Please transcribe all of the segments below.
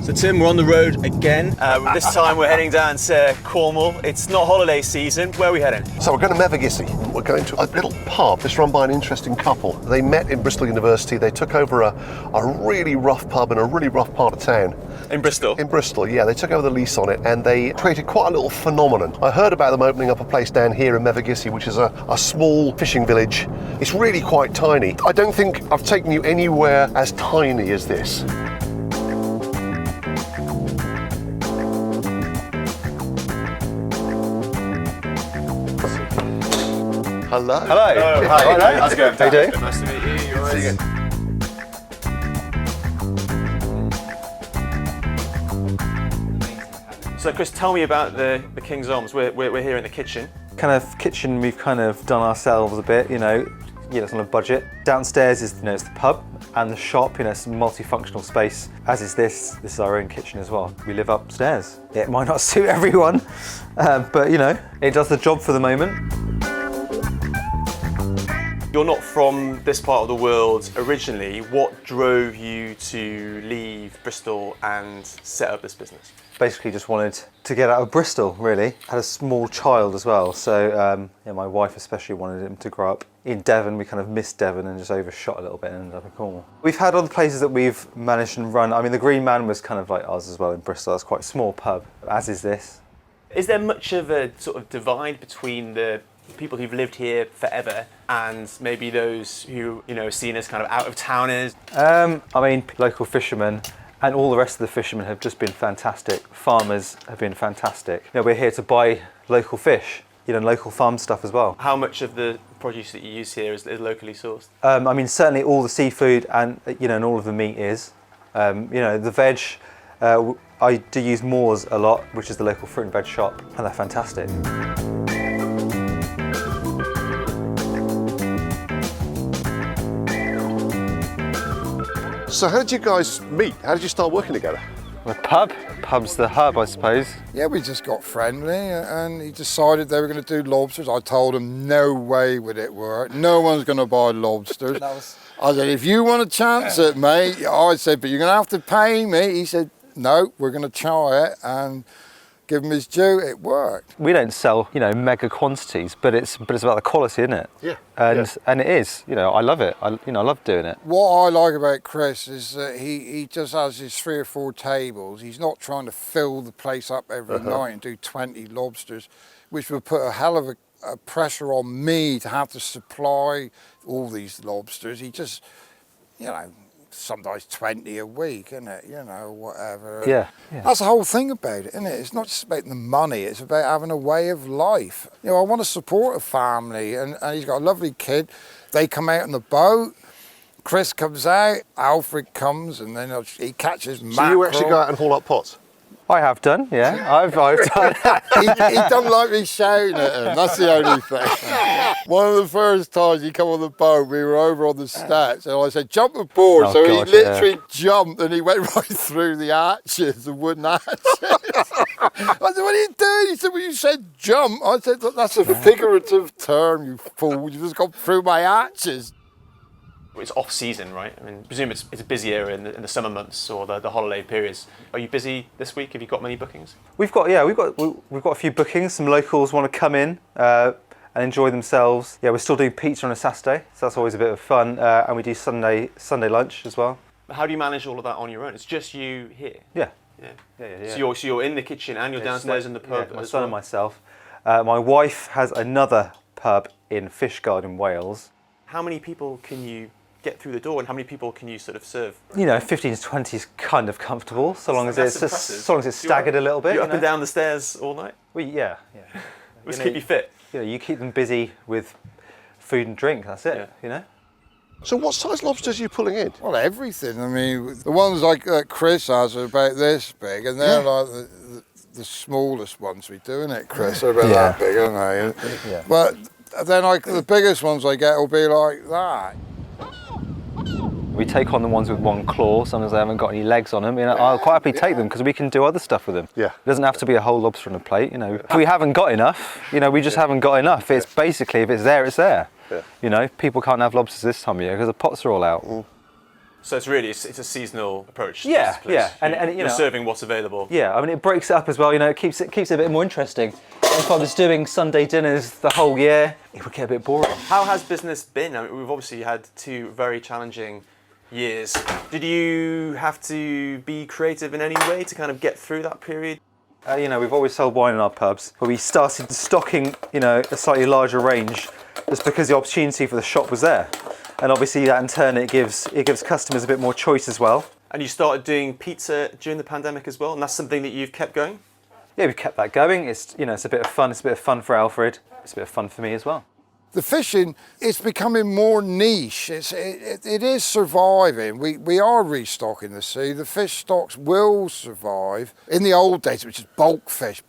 So Tim, we're on the road again. This time we're heading down to Cornwall. It's not holiday season. Where are we heading? So we're going to Gioumpasis. We're going to a little pub that's run by an interesting couple. They met in Bristol University. They took over a really rough pub in a really rough part of town. In Bristol? In Bristol, yeah. They took over the lease on it and they created quite a little phenomenon. I heard about them opening up a place down here in Gioumpasis, which is a small fishing village. It's really quite tiny. I don't think I've taken you anywhere as tiny as this. Hello. Hello. Hello. Hi. Hello. How's it going? How you doing? Nice to meet you. You're right. So Chris, tell me about the King's Arms. We're here in the kitchen. Kind of kitchen we've kind of done ourselves a bit, it's on a budget. Downstairs is, it's the pub and the shop, it's a multifunctional space, as is this. This is our own kitchen as well. We live upstairs. It might not suit everyone, but it does the job for the moment. You're not from this part of the world originally. What drove you to leave Bristol and set up this business? Basically just wanted to get out of Bristol, really. Had a small child as well, so my wife especially wanted him to grow up in Devon. We kind of missed Devon and just overshot a little bit and ended up in Cornwall. We've had other places that we've managed and run. I mean, the Green Man was kind of like ours as well in Bristol. That's quite a small pub, as is this. Is there much of a sort of divide between the people who've lived here forever and maybe those who, are seen as kind of out-of-towners? Local fishermen and all the rest of the fishermen have just been fantastic. Farmers have been fantastic. We're here to buy local fish, and local farm stuff as well. How much of the produce that you use here is locally sourced? Certainly all the seafood and, and all of the meat is. The veg, I do use Moore's a lot, which is the local fruit and veg shop, and they're fantastic. So how did you guys meet? How did you start working together? The pub's the hub, I suppose. Yeah, we just got friendly and he decided they were going to do lobsters. I told him no way would it work. No one's going to buy lobsters. I said, if you want to chance it, mate, I said, but you're going to have to pay me. He said, no, we're going to try it and give him his due. It worked. We don't sell, mega quantities, but it's about the quality, isn't it? Yeah. And it is. I love it. I love doing it. What I like about Chris is that he just has his 3 or 4 tables. He's not trying to fill the place up every night and do 20 lobsters, which would put a hell of a pressure on me to have to supply all these lobsters. He just, sometimes 20 a week, isn't it? Whatever. Yeah. That's the whole thing about it, isn't it? It's not just about the money, it's about having a way of life. I want to support a family, and he's got a lovely kid. They come out on the boat, Chris comes out, Alfred comes, and then he catches mackerel. So you actually go out and haul up pots? I have done, yeah. I've done. he don't like me shouting at him, that's the only thing. One of the first times he come on the boat, we were over on the steps, and I said, jump aboard. Oh, so God, he literally jumped and he went right through the arches, the wooden arches. I said, what are you doing? He said, well, you said jump. I said, that's a figurative term, you fool. You just got through my arches. It's off season, right? I presume it's busier in the summer months or the holiday periods. Are you busy this week? Have you got many bookings? We've got a few bookings. Some locals want to come in and enjoy themselves. Yeah, we're still doing pizza on a Saturday, so that's always a bit of fun. And we do Sunday lunch as well. How do you manage all of that on your own? It's just you here. Yeah. So you're in the kitchen and you're downstairs in the pub. Yeah, my son and myself. My wife has another pub in Fishguard in Wales. How many people can you get through the door, and how many people can you sort of serve? 15 to 20 is kind of comfortable, so long as it's staggered a little bit. You're up and down the stairs all night? Well, yeah. Just keep you fit. You keep them busy with food and drink. That's it. So what size lobsters are you pulling in? Well, everything. The ones like Chris has are about this big, and they're like the smallest ones we do, isn't it, Chris? They're about that big, aren't they? Yeah. But then the biggest ones I get will be like that. We take on the ones with one claw, sometimes they haven't got any legs on them. I'll quite happily take them because we can do other stuff with them. Yeah. It doesn't have to be a whole lobster on a plate, If we haven't got enough, we just haven't got enough. It's basically, if it's there, it's there. Yeah. People can't have lobsters this time of year because the pots are all out. So it's really it's a seasonal approach. To Yeah, this place. yeah, and you're serving what's available. Yeah, I mean, it breaks it up as well. You know, it keeps it a bit more interesting. If I was doing Sunday dinners the whole year, it would get a bit boring. How has business been? I mean, we've obviously had 2 very challenging years. Did you have to be creative in any way to kind of get through that period? You know, we've always sold wine in our pubs, but we started stocking, you know, a slightly larger range just because the opportunity for the shop was there. And obviously that in turn, it gives customers a bit more choice as well. And you started doing pizza during the pandemic as well, and that's something that you've kept going? Yeah, we've kept that going. It's, you know, it's a bit of fun. It's a bit of fun for Alfred. It's a bit of fun for me as well. The fishing, it's becoming more niche. It is surviving. We are restocking the sea. The fish stocks will survive. In the old days, which is bulk fish,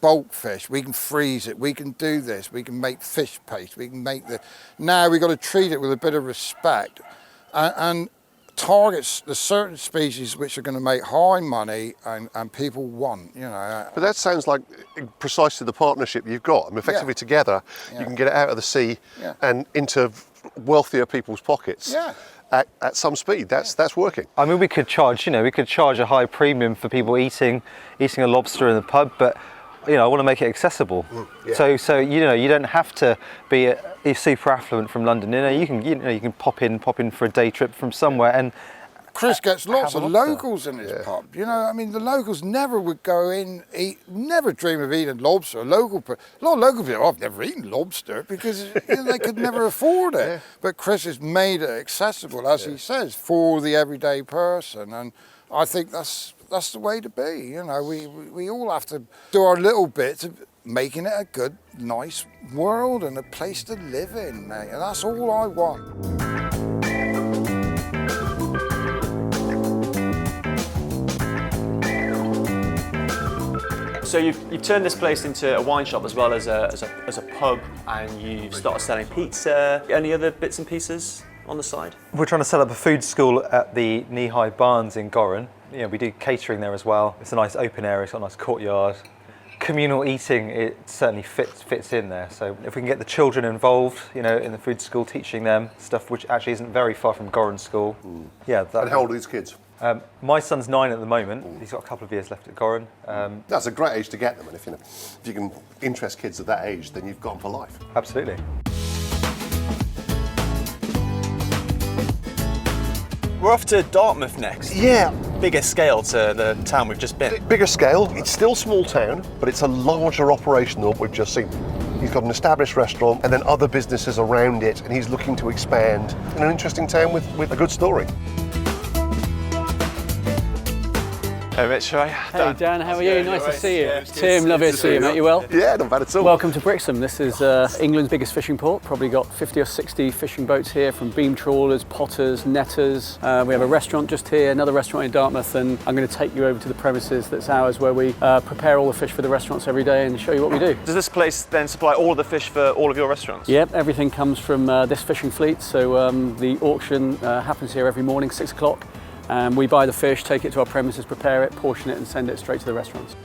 we can freeze it, we can do this, we can make fish paste, we can make the... Now we've got to treat it with a bit of respect and targets the certain species which are going to make high money and people want, you know. But that sounds like precisely the partnership you've got. I mean, effectively together, you can get it out of the sea and into wealthier people's pockets at some speed. That's working. I mean, we could charge a high premium for people eating a lobster in the pub, but you know, I want to make it accessible. So you know, you don't have to be super affluent from London. You can pop in for a day trip from somewhere. And Chris gets lots of locals in his pub. You know, I mean, the locals never would go in, never dream of eating lobster. A lot of local people, I've never eaten lobster because you know, they could never afford it. But Chris has made it accessible, as he says, for the everyday person. And I think that's the way to be. You know, we all have to do our little bit of making it a good, nice world and a place to live in, mate. And that's all I want. So you've turned this place into a wine shop as well as a pub, and you've started selling pizza. Any other bits and pieces on the side? we're trying to set up a food school at the Knee-High Barns in Gorran. You know, we do catering there as well. It's a nice open area, it's got a nice courtyard. Communal eating, it certainly fits in there. So if we can get the children involved, you know, in the food school, teaching them stuff which actually isn't very far from Gorran School. Yeah. And how old are these kids? My son's 9 at the moment. He's got a couple of years left at Gorran. That's a great age to get them, and if you can interest kids at that age, then you've got them for life. Absolutely. We're off to Dartmouth next. Yeah. Bigger scale to the town we've just been. Bigger scale. It's still small town, but it's a larger operation than what we've just seen. He's got an established restaurant and then other businesses around it, and he's looking to expand in an interesting town with a good story. Hey Rich, hi. Hey Dan, how are you? Nice to see you. Tim, lovely to see you, mate. You well? Yeah, not bad at all. Welcome to Brixham. This is England's biggest fishing port. Probably got 50 or 60 fishing boats here, from beam trawlers, potters, netters. We have a restaurant just here, another restaurant in Dartmouth, and I'm going to take you over to the premises that's ours, where we prepare all the fish for the restaurants every day and show you what we do. Does this place then supply all of the fish for all of your restaurants? Yep, everything comes from this fishing fleet. So the auction happens here every morning, 6 o'clock. We buy the fish, take it to our premises, prepare it, portion it and send it straight to the restaurants.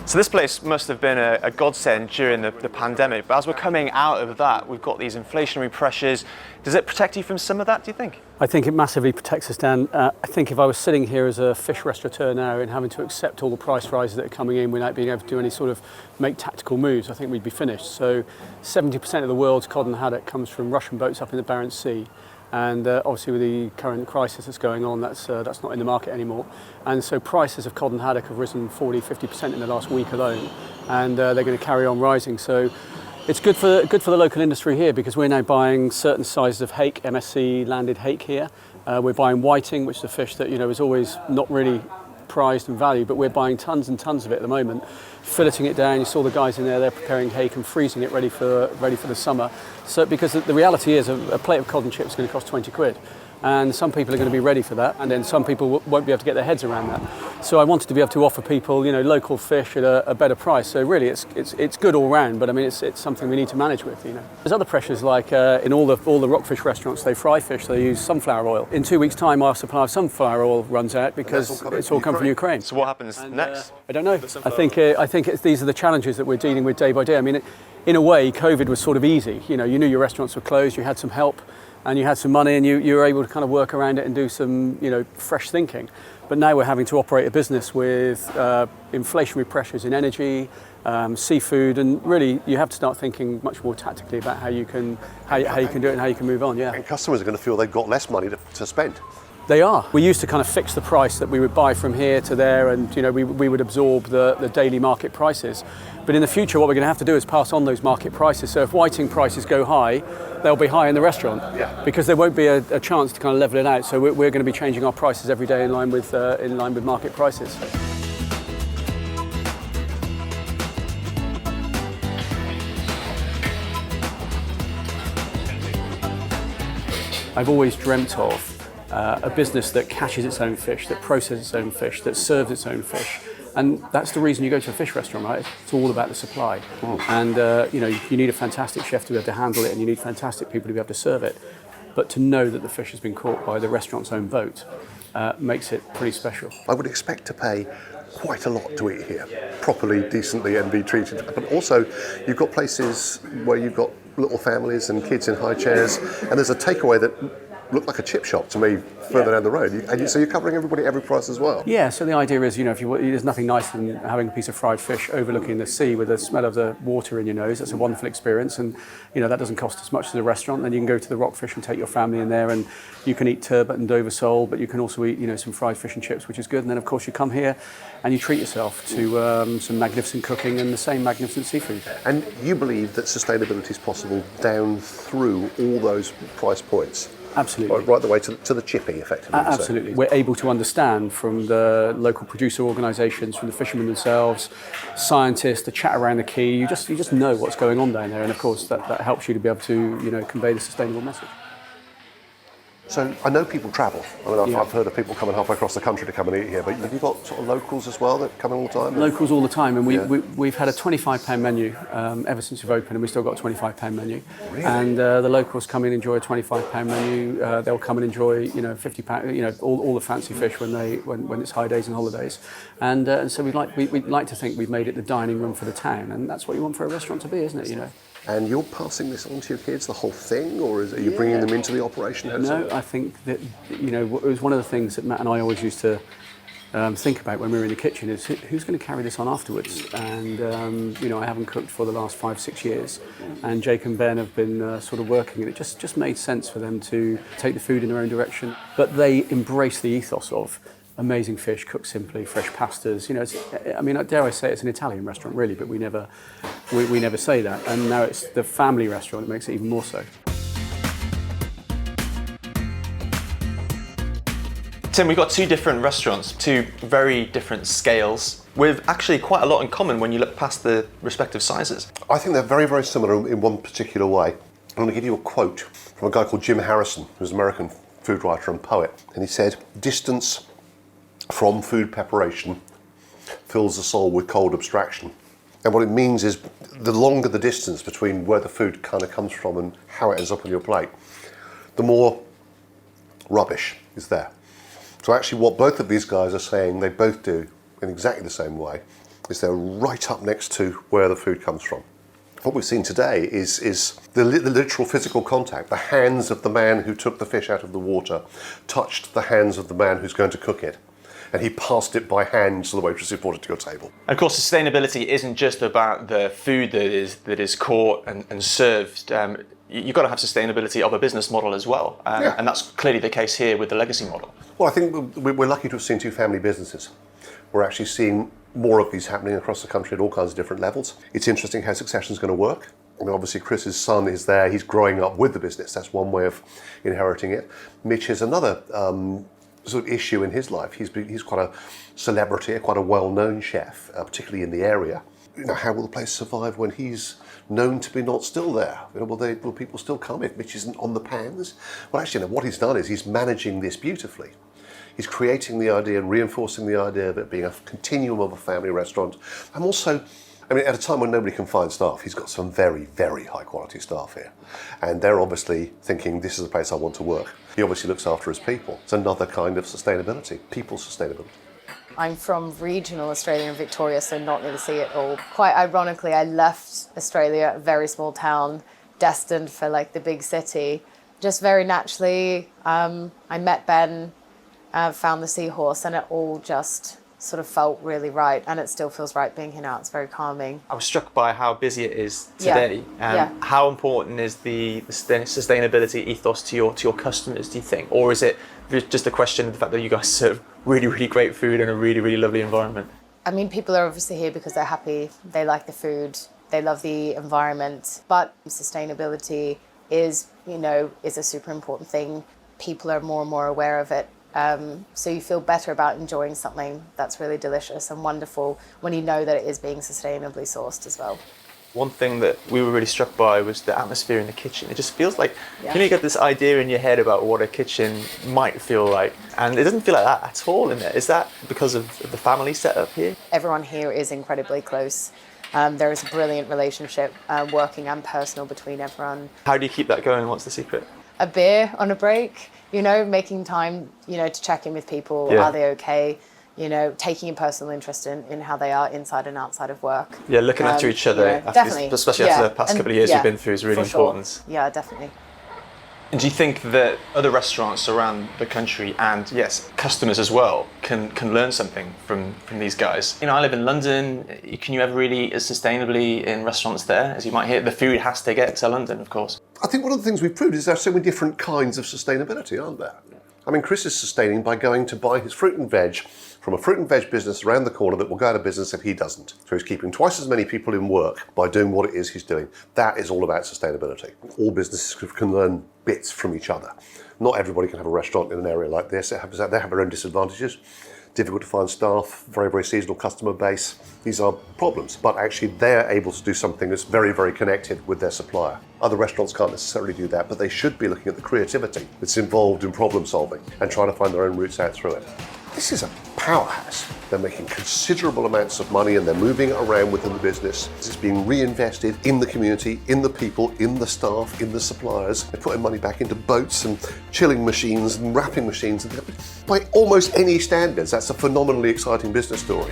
So this place must have been a godsend during the pandemic, but as we're coming out of that, we've got these inflationary pressures. Does it protect you from some of that, do you think? I think it massively protects us, Dan. I think if I was sitting here as a fish restaurateur now and having to accept all the price rises that are coming in without being able to do any sort of make tactical moves, I think we'd be finished. So 70% of the world's cod and haddock comes from Russian boats up in the Barents Sea. And obviously with the current crisis that's going on, that's not in the market anymore. And so prices of cod and haddock have risen 40–50% in the last week alone, and they're going to carry on rising. So it's good for the local industry here, because we're now buying certain sizes of hake, MSC landed hake here. We're buying whiting, which is a fish that, you know, is always not really prized and valued, but we're buying tons and tons of it at the moment, filleting it down. You saw the guys in there, they're preparing hake and freezing it ready for the summer. So because the reality is a plate of cod and chips is going to cost 20 quid. And some people are going to be ready for that, and then some people won't be able to get their heads around that. So I wanted to be able to offer people, local fish at a better price. So really, it's good all round, but I mean, it's something we need to manage with. There's other pressures, like in all the rockfish restaurants, they fry fish, they use sunflower oil. In 2 weeks' time, our supply of sunflower oil runs out because it's all come from Ukraine. So what happens next? I don't know. I think these are the challenges that we're dealing with day by day. I mean, in a way, COVID was sort of easy. You knew your restaurants were closed, you had some help, and you had some money, and you were able to kind of work around it and do some, fresh thinking. But now we're having to operate a business with inflationary pressures in energy, seafood, and really you have to start thinking much more tactically about how you can do it and how you can move on. Yeah. And customers are going to feel they've got less money to spend. They are. We used to kind of fix the price that we would buy from here to there, and we would absorb the daily market prices. But in the future, what we're going to have to do is pass on those market prices. So if whiting prices go high, they'll be high in the restaurant, because there won't be a chance to kind of level it out. So we're going to be changing our prices every day in line with market prices. I've always dreamt of a business that catches its own fish, that processes its own fish, that serves its own fish. And that's the reason you go to a fish restaurant, right? It's all about the supply. And you need a fantastic chef to be able to handle it, and you need fantastic people to be able to serve it. But to know that the fish has been caught by the restaurant's own boat makes it pretty special. I would expect to pay quite a lot to eat here, properly, decently, and be treated. But also, you've got places where you've got little families and kids in high chairs, and there's a takeaway that looked like a chip shop to me further down the road. So you're covering everybody at every price as well? Yeah, so the idea is, there's nothing nicer than having a piece of fried fish overlooking the sea with the smell of the water in your nose. That's a wonderful experience, and that doesn't cost as much as a restaurant. Then you can go to the Rockfish and take your family in there, and you can eat turbot and Dover sole, but you can also eat some fried fish and chips, which is good. And then of course you come here and you treat yourself to some magnificent cooking and the same magnificent seafood. And you believe that sustainability is possible down through all those price points? Absolutely. Right the way to the chippy, effectively. Absolutely. We're able to understand from the local producer organisations, from the fishermen themselves, scientists, the chat around the quay. You just know what's going on down there, and of course that helps you to be able to convey the sustainable message. So I know people travel. I've heard of people coming halfway across the country to come and eat here, but have you got sort of locals as well that come in all the time? Locals all the time, and we've had a £25 menu ever since we've opened, and we've still got a £25 menu. Really? And the locals come in and enjoy a £25 menu. They'll come and enjoy £50, all the fancy fish when it's high days and holidays. And so we'd like to think we've made it the dining room for the town, and that's what you want for a restaurant to be, isn't it? And you're passing this on to your kids, the whole thing, or are you bringing them into the operation? No, I think that, it was one of the things that Matt and I always used to think about when we were in the kitchen is who's going to carry this on afterwards. And, I haven't cooked for the last 5-6 years, and Jake and Ben have been sort of working, and it just made sense for them to take the food in their own direction. But they embrace the ethos of amazing fish, cooked simply, fresh pastas. Dare I say it's an Italian restaurant, really, but we never say that. And now it's the family restaurant that makes it even more so. Tim, we've got two different restaurants, two very different scales, with actually quite a lot in common when you look past the respective sizes. I think they're very, very similar in one particular way. I'm going to give you a quote from a guy called Jim Harrison, who's an American food writer and poet. And he said, "Distance from food preparation fills the soul with cold abstraction." And what it means is the longer the distance between where the food kind of comes from and how it ends up on your plate, the more rubbish is there. So actually what both of these guys are saying they both do in exactly the same way is they're right up next to where the food comes from. What we've seen today is the literal physical contact. The hands of the man who took the fish out of the water touched the hands of the man who's going to cook it, and he passed it by hand to the waitress who brought it to your table. And of course, sustainability isn't just about the food that is caught and served. You've got to have sustainability of a business model as well, and that's clearly the case here with the legacy model. Well, I think we're lucky to have seen two family businesses. We're actually seeing more of these happening across the country at all kinds of different levels. It's interesting how succession is going to work. Obviously Chris's son is there, he's growing up with the business, that's one way of inheriting it. Mitch is another sort of issue in his life. He's quite a celebrity, quite a well-known chef, particularly in the area. how will the place survive when he's known to be not still there? Will people still come if Mitch isn't on the pans? Well, actually, what he's done is he's managing this beautifully. He's creating the idea and reinforcing the idea of it being a continuum of a family restaurant. And also, at a time when nobody can find staff, he's got some very, very high quality staff here. And they're obviously thinking, this is a place I want to work. He obviously looks after his people. It's another kind of sustainability, people sustainability. I'm from regional Australia and Victoria, so not near the sea at all. Quite ironically, I left Australia, a very small town, destined for like the big city. Just very naturally, I met Ben, found the seahorse, and it all just sort of felt really right, and it still feels right being here now. It's very calming. I was struck by how busy it is today. Yeah. How important is the sustainability ethos to your customers, do you think? Or is it just a question of the fact that you guys serve really, really great food in a really, really lovely environment? I mean, people are obviously here because they're happy, they like the food, they love the environment, but sustainability is a super important thing. People are more and more aware of it. So you feel better about enjoying something that's really delicious and wonderful when you know that it is being sustainably sourced as well. One thing that we were really struck by was the atmosphere in the kitchen. It just feels like, you get this idea in your head about what a kitchen might feel like, and it doesn't feel like that at all in there. Is that because of the family setup here? Everyone here is incredibly close. There is a brilliant relationship, working and personal, between everyone. How do you keep that going? What's the secret? A beer on a break, making time, to check in with people. Yeah. Are they okay? Taking a personal interest in how they are inside and outside of work. Yeah, looking after each other, definitely. Especially after the past couple of years you've been through, is really important. Sure. Yeah, definitely. And do you think that other restaurants around the country, and yes, customers as well, can learn something from these guys? I live in London. Can you ever really eat as sustainably in restaurants there as you might hear? The food has to get to London, of course. I think one of the things we've proved is there are so many different kinds of sustainability, aren't there? Chris is sustaining by going to buy his fruit and veg from a fruit and veg business around the corner that will go out of business if he doesn't. So he's keeping twice as many people in work by doing what it is he's doing. That is all about sustainability. All businesses can learn bits from each other. Not everybody can have a restaurant in an area like this. They have their own disadvantages. Difficult to find staff, very, very seasonal customer base. These are problems, but actually they're able to do something that's very, very connected with their supplier. Other restaurants can't necessarily do that, but they should be looking at the creativity that's involved in problem solving and trying to find their own routes out through it. This is a powerhouse. They're making considerable amounts of money and they're moving it around within the business. It's being reinvested in the community, in the people, in the staff, in the suppliers. They're putting money back into boats and chilling machines and wrapping machines. By almost any standards, that's a phenomenally exciting business story.